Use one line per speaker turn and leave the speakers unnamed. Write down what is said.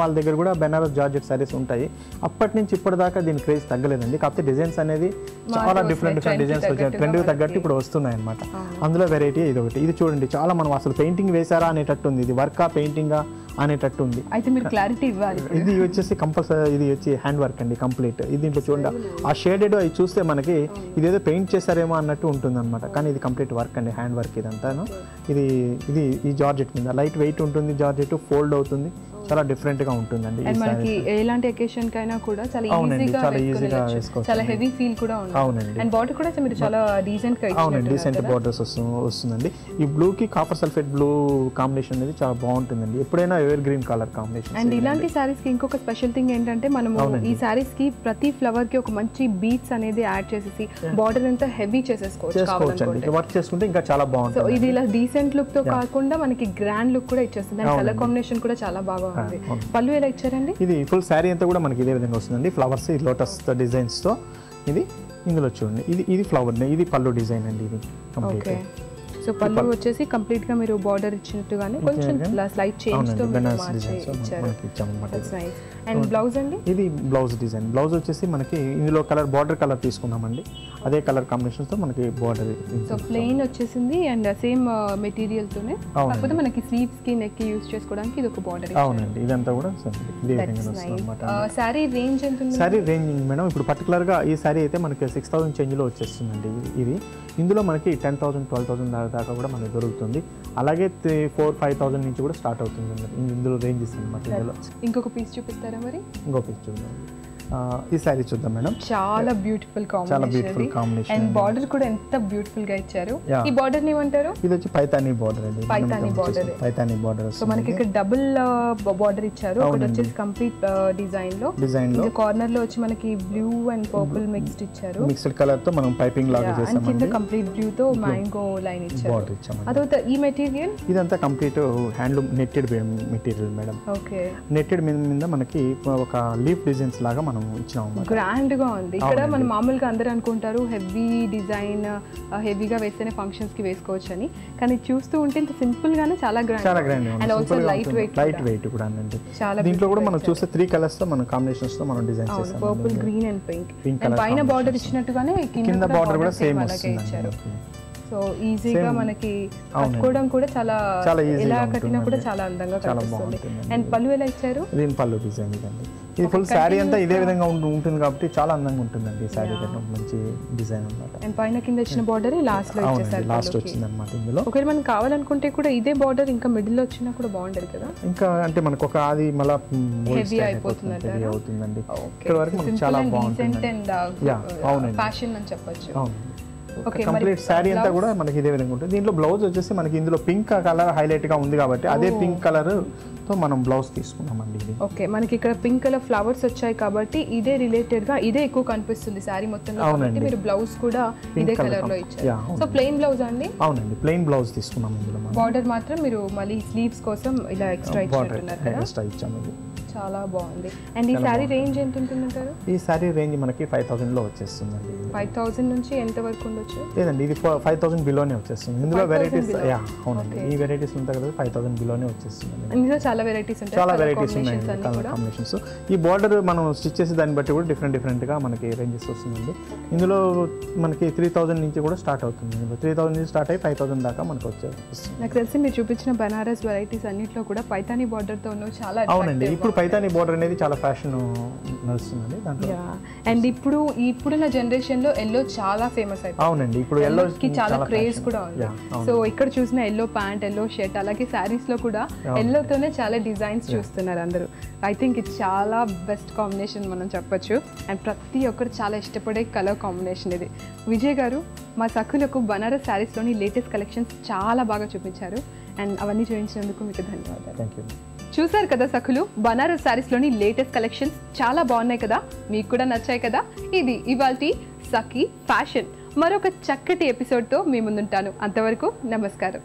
వాళ్ళ దగ్గర కూడా బెనారస్ జార్జెట్ సారీస్ ఉంటాయి. అప్పటి నుంచి ఇప్పటిదాకా దీని క్రేజ్ తగ్గలేదండి. కాకపోతే డిజైన్స్ అనేది చాలా డిఫరెంట్ డిజైన్స్ వచ్చాయి, ట్రెండ్కి తగ్గట్టు ఇప్పుడు వస్తున్నాయి అనమాట. అందులో వెరైటీ ఇది ఒకటి. ఇది చూడండి, చాలా మనం అసలు పెయింటింగ్ వేసారా అనేటట్టు ఉంది. ఇది వర్కా పెయింటింగా అనేటట్టు ఉంది.
అయితే మీరు క్లారిటీ ఇవ్వాలి.
ఇది వచ్చేసి కంపల్సరీ ఇది వచ్చి హ్యాండ్ వర్క్ అండి కంప్లీట్. ఇది దీంట్లో చూడండి, ఆ షేడెడ్ అవి చూస్తే మనకి ఇదేదో పెయింట్ చేశారేమో అన్నట్టు ఉంటుంది అనమాట. కానీ ఇది కంప్లీట్ వర్క్ అండి, హ్యాండ్ వర్క్ ఇదంతాను. ఇది ఇది ఈ జార్జెట్ మీద లైట్ వెయిట్ ఉంటుంది, జార్జెట్ ఫోల్డ్ అవుతుంది, చాలా డిఫరెంట్ గా ఉంటుందండి.
మనకి ఎలాంటి అకేషన్ కైనా కూడా చాలా ఈజీగా వేసుకోవచ్చు, చాలా హెవీ ఫీల్ కూడా ఉంటుంది.
అవునండి.
అండ్ బార్డర్ కూడా మీరు చాలా డీసెంట్ గా ఇచ్చారు.
అవునండి, డీసెంట్ బార్డర్స్ వస్తుందండి. ఈ బ్లూ కి కాపర్ సల్ఫేట్ బ్లూ కాంబినేషన్ అనేది చాలా బాగుంటుందండి. ఎప్పుడైనా ever green colour combination.
And ఇలాంటి సారీస్ కి ఇంకొక స్పెషల్ థింగ్ ఏంటంటే మనము ఈ సారీస్ కి ప్రతి ఫ్లవర్ కి ఒక మంచి బీట్స్ అనేది యాడ్ చేసేసి బార్డర్ అంతా హెవీ చేసేసుకోవచ్చు.
వర్క్ చేసుకుంటే ఇంకా చాలా బాగుంటుంది.
సో ఇది ఇలా డీసెంట్ లుక్ తో కాకుండా మనకి గ్రాండ్ లుక్ కూడా ఇచ్చేస్తుంది. అండ్ కలర్ కాంబినేషన్ కూడా చాలా బాగా. పళ్ళు ఎలా ఇచ్చారండి?
ఇది ఫుల్ శారీ అంతా కూడా మనకి ఇదే విధంగా వస్తుందండి. ఫ్లవర్స్ లోటస్ డిజైన్స్ తో. ఇది ఇందులో చూడండి, ఇది ఫ్లవర్, ఇది పళ్ళు డిజైన్ అండి. ఇది కంప్లీట్.
సో పళ్ళు వచ్చేసి కంప్లీట్ గా మీరు బార్డర్ ఇచ్చినట్టుగానే కొంచెం స్లైట్ చేంజ్ తో ఇచ్చారు. అండ్ బ్లౌజ్ అండి,
ఇది బ్లౌజ్ డిజైన్. బ్లౌజ్ వచ్చేసి మనకి ఇందులో కలర్ బార్డర్ కలర్ తీసుకున్నామండి, అదే కలర్ కాంబినేషన్ తో మనకి బార్డర్.
సో ప్లెయిన్ వచ్చేసింది అండ్ సేమ్ మెటీరియల్ తోనే, కాకపోతే మనకి స్లీవ్స్ కి నెక్ కి యూస్ చేసుకోవడానికి ఇది ఒక బార్డర్.
అవునండి, ఇదంతా కూడా ఇదే విధంగా వస్తుందన్నమాట.
సారీ రేంజ్ ఎంత ఉంది?
సారీ రేంజ్ మేడం ఇప్పుడు పర్టికులర్ గా ఈ సారీ అయితే మనకి 6000 చేంజ్ లో వచ్చేస్తుందండి. ఇది ఇందులో మనకి 10,000 12,000 దాకా కూడా మనకి దొరుకుతుంది. అలాగే 4,000-5,000 నుంచి కూడా స్టార్ట్ అవుతుంది ఇందులో రేంజెస్ అనమాట. ఇందులో
ఇంకొక పీస్ చూపిస్తారా మరి?
ఇంకో పీస్ చూద్దాం. ఈ సారీ చూద్దాం మేడం.
చాలా బ్యూటిఫుల్ కాంబినేషన్ అండ్ బార్డర్ కూడా ఎంత బ్యూటిఫుల్ గా ఇచ్చారు. ఈ బార్డర్ ని ఏమంటారు?
ఇది వచ్చి పైతానీ బార్డర్ అండి. పైతానీ బార్డర్.
సో మనకి ఇక్కడ డబుల్ బార్డర్ ఇచ్చారు. ఒకటి వచ్చేసి కంప్లీట్ డిజైన్ లో కార్నర్ లో వచ్చి మనకి బ్లూ అండ్ పర్పుల్ మిక్స్డ్ ఇచ్చారు.
మిక్స్డ్ కలర్ తో మనం పైపింగ్ లాగా చేసాం.
కింద కంప్లీట్ బ్లూ తో మ్యాంగో లైన్ ఇచ్చారు. అదొక ఈ మెటీరియల్
ఇదంతా complete handloom netted material madam.
Okay,
netted మీద మనకి ఒక లీఫ్ డిజైన్స్ లాగా మనం ఇచ్చాము.
గ్రాండ్ గా ఉంది. ఇక్కడ మనం మామూలుగా అందరూ అనుకుంటారు హెవీ డిజైన్ హెవీగా వేస్తేనే ఫంక్షన్స్ కి వేసుకోవచ్చు అని, కానీ చూస్తూ ఉంటే ఇంత సింపుల్ గానే చాలా grand and also light weight
కూడా అండి. దీంట్లో కూడా మనం చూస్తే 3 కలర్స్ తో మనం కాంబినేషన్స్ తో మనం డిజైన్ చేసాం.
Purple, green and pink. And పైన బార్డర్ ఇచ్చినట్టుగానే కింద బార్డర్ కూడా సేమ్ అలాగే ఇచ్చారు. సో ఈజీగా మనకి కట్టుకోవడం కూడా చాలా ఎలా కట్టినా కూడా చాలా అందంగా కనిపిస్తుంది. అండ్ పళ్ళు ఎలా ఇచ్చారు?
దీని పళ్ళు డిజైన్ ఇదండి. ఇది ఫుల్ శారీ అంతా ఇదే విధంగా ఉంటుంది కాబట్టి చాలా అందంగా ఉంటుందండి ఈ శారీ. మంచి డిజైన్ అన్నమాట.
అండ్ పైన కింద ఇచ్చిన బార్డర్ లాస్ట్ లో ఇచ్చేసారు.
లాస్ట్ వచ్చింది అన్నమాట. ఇందులో
ఒకవేళ మనం కావాలనుకుంటే కూడా ఇదే బార్డర్ ఇంకా మిడిల్ లో వచ్చినా కూడా బాగుంటది కదా.
ఇంకా అంటే మనకు ఒక అది మళ్ళీ
హెవీ అయిపోతుంది
అవుతుందండి. ఇక్కడ వరకు మనకు చాలా బాగుంటుంది.
ఫ్యాషన్ అని చెప్పొచ్చు.
కంప్లీట్ శారీ అంతా కూడా మనకి ఇదే విధంగా ఉంటుంది. దీంట్లో బ్లౌజ్ వచ్చేసి మనకి ఇందులో పింక్ కలర్ హైలైట్ గా ఉంది కాబట్టి అదే పింక్ కలర్ తో మనం బ్లౌజ్ తీసుకున్నామండి. ఇది
ఓకే, మనకి ఇక్కడ పింక్ కలర్ ఫ్లవర్స్ వచ్చాయి కాబట్టి ఇదే రిలేటెడ్ గా ఇదే ఎక్కువ కనిపిస్తుంది శారీ మొత్తంలో కాబట్టి మీరు బ్లౌజ్ కూడా ఇదే కలర్ లో ఇచ్చారు. సో ప్లెయిన్ బ్లౌజ్ అండి?
అవునండి, ప్లెయిన్ బ్లౌజ్ తీసుకున్నాం. ఇందులో
బార్డర్ మాత్రం మీరు మళ్ళీ స్లీవ్స్ కోసం ఇలా ఎక్స్ట్రా ఇచ్చారు కదా.
ఎక్స్ట్రా ఇచ్చాము. ఇది
చాలా బాగుంది. అండ్ ఈ సారీ రేంజ్ ఎంత ఉంటుందంటారు?
ఈ సారీ రేంజ్ మనకి 5,000 లో వచ్చేస్తుందండి.
5,000 నుంచి ఎంత వరకు ఉండొచ్చు?
లేదండి, ఇది 5,000 బిలోనే వచ్చేస్తుంది. ఇందులో వెరైటీస్ అవునండి, ఈ వెరైటీస్ ఉంటాయి కదా 5,000 బిలోనే వచ్చేస్తుంది.
ఇందులో చాలా వెరైటీస్ ఉంటాయి,
చాలా వెరైటీస్ ఉన్నాయి కలర్ కాంబినేషన్స్. ఈ బార్డర్ మనం స్టిచ్ చేసే దాన్ని బట్టి కూడా డిఫరెంట్ గా మనకి రేంజెస్ వస్తుందండి. ఇందులో మనకి 3,000 నుంచి కూడా స్టార్ట్ అవుతుంది. 3,000 నుంచి స్టార్ట్ అయ్యి 5,000 దాకా మనకు వచ్చేస్తుంది.
నాకు తెలిసి మీరు చూపించిన బనారస్ వెరైటీస్ అన్నిట్లో కూడా పైతానీ బార్డర్ తో చాలా.
అవునండి, ఇప్పుడు పైతానీ బార్డర్ అనేది చాలా ఫ్యాషన్ నడుస్తుందండి దాంట్లో.
అండ్ ఇప్పుడున్న జనరేషన్ లో ఎల్లో చాలా ఫేమస్ అయిపోయింది.
అవునండి, ఇప్పుడు ఎల్లో
కి చాలా క్రేజ్ కూడా ఉంది. సో ఇక్కడ చూసిన ఎల్లో ప్యాంట్, ఎల్లో షర్ట్, అలాగే సారీస్ లో కూడా ఎల్లో తోనే చాలా డిజైన్స్ చూస్తున్నారు అందరూ. ఐ థింక్ ఇది చాలా బెస్ట్ కాంబినేషన్ మనం చెప్పొచ్చు. అండ్ ప్రతి ఒక్కరు చాలా ఇష్టపడే కలర్ కాంబినేషన్ ఇది. విజయ్ గారు, మా సఖులకు బనారస్ సారీస్లోని లేటెస్ట్ కలెక్షన్స్ చాలా బాగా చూపించారు. అండ్ అవన్నీ చూపించినందుకు మీకు ధన్యవాదాలు.
Thank you.
చూసారు కదా సఖులు, బనారస్ సారీస్లోని లేటెస్ట్ కలెక్షన్స్ చాలా బాగున్నాయి కదా, మీకు కూడా నచ్చాయి కదా. ఇది ఇవాల్టి సఖీ ఫ్యాషన్. మరొక చక్కటి ఎపిసోడ్తో మీ ముందుంటాను. అంతవరకు నమస్కారం.